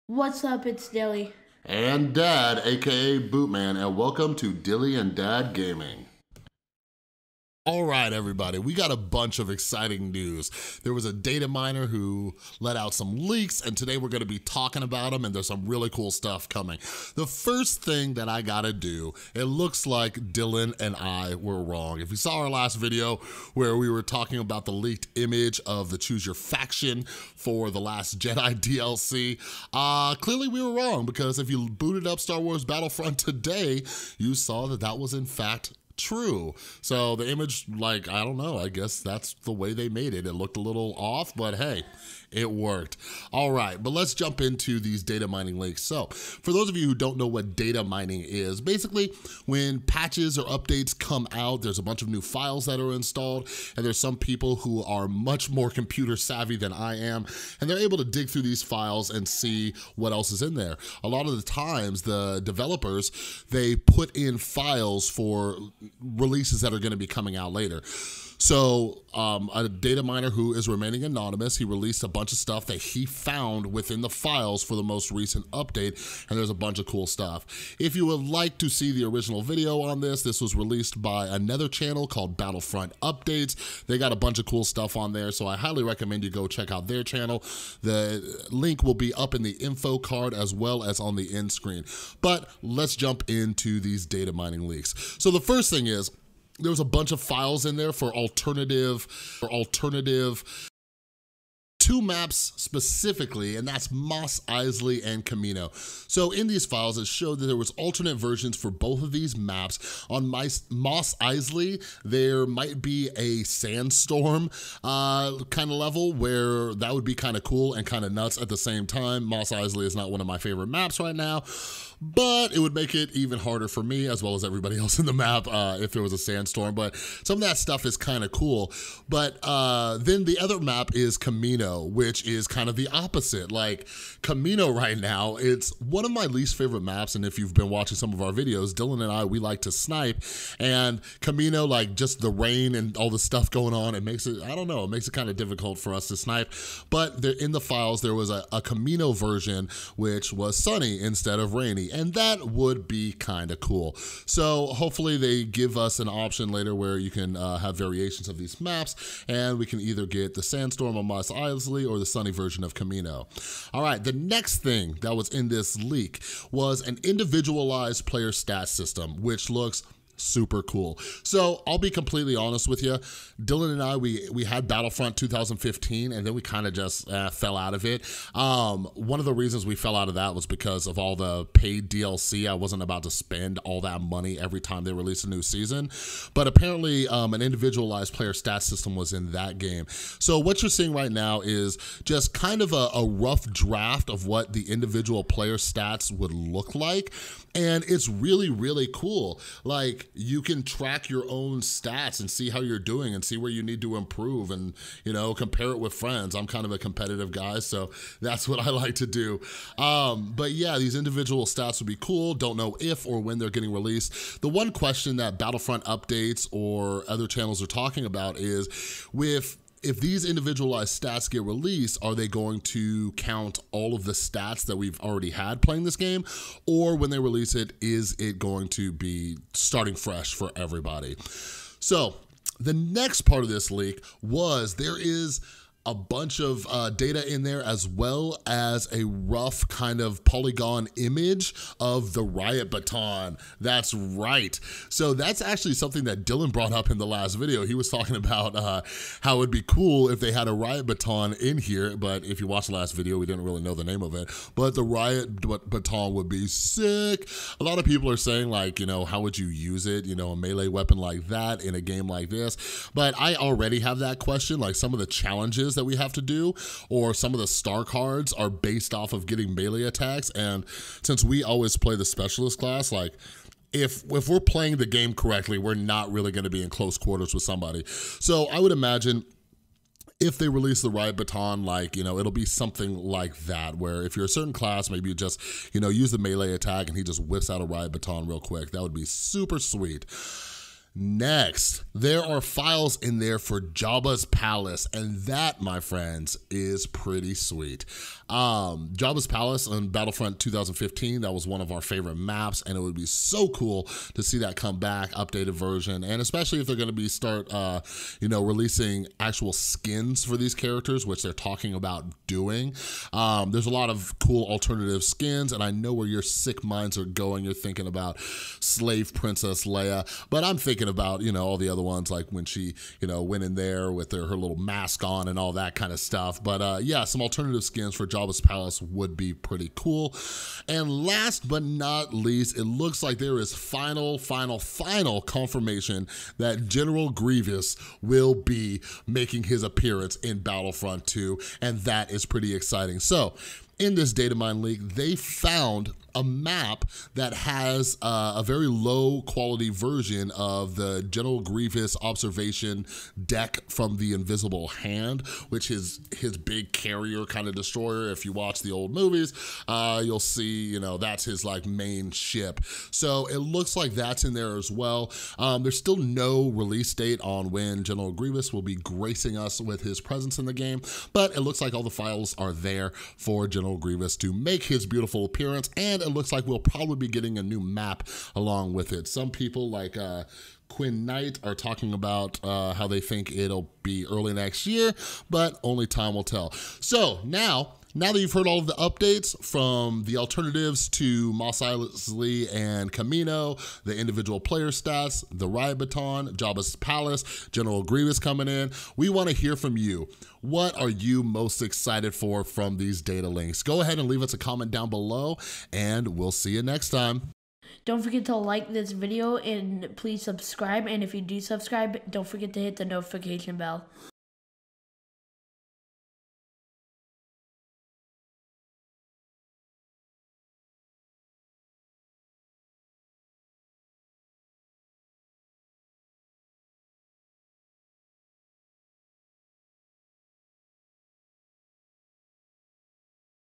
What's up, it's Dilly. And Dad, aka Bootman, and welcome to Dilly and Dad Gaming. All right, everybody, we got a bunch of exciting news. There was a data miner who let out some leaks, and today we're gonna be talking about them, and there's some really cool stuff coming. The first thing that I gotta do, it looks like Dylan and I were wrong. If you saw our last video where we were talking about the leaked image of the Choose Your Faction for The Last Jedi DLC, clearly we were wrong, because if you booted up Star Wars Battlefront today, you saw that that was in fact true. So the image, like, I don't know, I guess that's the way they made it. It looked a little off, but hey, it worked. All right, but let's jump into these data mining leaks. So for those of you who don't know what data mining is, basically when patches or updates come out, there's a bunch of new files that are installed, and there's some people who are much more computer savvy than I am, and they're able to dig through these files and see what else is in there. A lot of the times, the developers, they put in files for releases that are gonna be coming out later. So a data miner who is remaining anonymous, he released a bunch of stuff that he found within the files for the most recent update, and there's a bunch of cool stuff. If you would like to see the original video on this was released by another channel called Battlefront Updates. They got a bunch of cool stuff on there, so I highly recommend you go check out their channel. The link will be up in the info card as well as on the end screen. But let's jump into these data mining leaks. So the first thing is, there was a bunch of files in there for alternative two maps specifically, and that's Mos Eisley and Camino. So in these files, it showed that there was alternate versions for both of these maps. On Mos Eisley, there might be a sandstorm kind of level where that would be kind of cool and kind of nuts at the same time. Mos Eisley is not one of my favorite maps right now, but it would make it even harder for me as well as everybody else in the map if there was a sandstorm. But some of that stuff is kind of cool. But then the other map is Camino, which is kind of the opposite. Like Camino right now, it's one of my least favorite maps, and if you've been watching some of our videos, Dylan and I, we like to snipe, and Camino, like just the rain and all the stuff going on, it makes it, I don't know, it makes it kind of difficult for us to snipe. But there, in the files, there was a Camino version which was sunny instead of rainy, and that would be kind of cool. So hopefully they give us an option later where you can have variations of these maps, and we can either get the sandstorm on Mos Eisley or the sunny version of Camino. All right, the next thing that was in this leak was an individualized player stat system, which looks super cool. So I'll be completely honest with you. Dylan and I, we had Battlefront 2015, and then we kind of just fell out of it. One of the reasons we fell out of that was because of all the paid DLC. I wasn't about to spend all that money every time they released a new season. But apparently an individualized player stat system was in that game. So what you're seeing right now is just kind of a rough draft of what the individual player stats would look like. And it's really, really cool. Like, you can track your own stats and see how you're doing and see where you need to improve and, you know, compare it with friends. I'm kind of a competitive guy, so that's what I like to do. But yeah, these individual stats would be cool. Don't know if or when they're getting released. The one question that Battlefront Updates or other channels are talking about is if these individualized stats get released, are they going to count all of the stats that we've already had playing this game? Or when they release it, is it going to be starting fresh for everybody? So the next part of this leak was there is a bunch of data in there, as well as a rough kind of polygon image of the Riot Baton. That's right. So that's actually something that Dylan brought up in the last video. He was talking about how it'd be cool if they had a Riot Baton in here, but if you watched the last video, we didn't really know the name of it, but the Riot Baton would be sick. A lot of people are saying, like, you know, how would you use it, you know, a melee weapon like that in a game like this? But I already have that question. Like, some of the challenges that we have to do, or some of the star cards, are based off of getting melee attacks, and since we always play the specialist class, like, if we're playing the game correctly, we're not really going to be in close quarters with somebody. So I would imagine if they release the Riot Baton, like, you know, it'll be something like that, where if you're a certain class, maybe you just, you know, use the melee attack and he just whips out a Riot Baton real quick. That would be super sweet. Next, there are files in there for Jabbas Palace, and that, my friends, is pretty sweet. Jabbas Palace on Battlefront 2015, that was one of our favorite maps, and it would be so cool to see that come back, updated version, and especially if they're going to start releasing actual skins for these characters, which they're talking about doing. There's a lot of cool alternative skins, and I know where your sick minds are going. You're thinking about Slave Princess Leia, but I'm thinking about, all the other ones, like when she, went in there with her little mask on and all that kind of stuff. But yeah, some alternative skins for Jabbas Palace would be pretty cool. And last but not least, it looks like there is final confirmation that General Grievous will be making his appearance in Battlefront 2, and that is pretty exciting. So, in this datamine leak, they found a map that has a very low quality version of the General Grievous observation deck from the Invisible Hand, which is his big carrier kind of destroyer. If you watch the old movies, you'll see, that's his main ship. So it looks like that's in there as well. There's still no release date on when General Grievous will be gracing us with his presence in the game, but it looks like all the files are there for General Grievous to make his beautiful appearance, and it looks like we'll probably be getting a new map along with it. Some people like Quinn Knight are talking about how they think it'll be early next year, but only time will tell. So now that you've heard all of the updates from the alternatives to Mos Eisley and Camino, the individual player stats, the Riot Baton, Jabbas Palace, General Grievous coming in, we want to hear from you. What are you most excited for from these data links? Go ahead and leave us a comment down below, and we'll see you next time. Don't forget to like this video and please subscribe. And if you do subscribe, don't forget to hit the notification bell.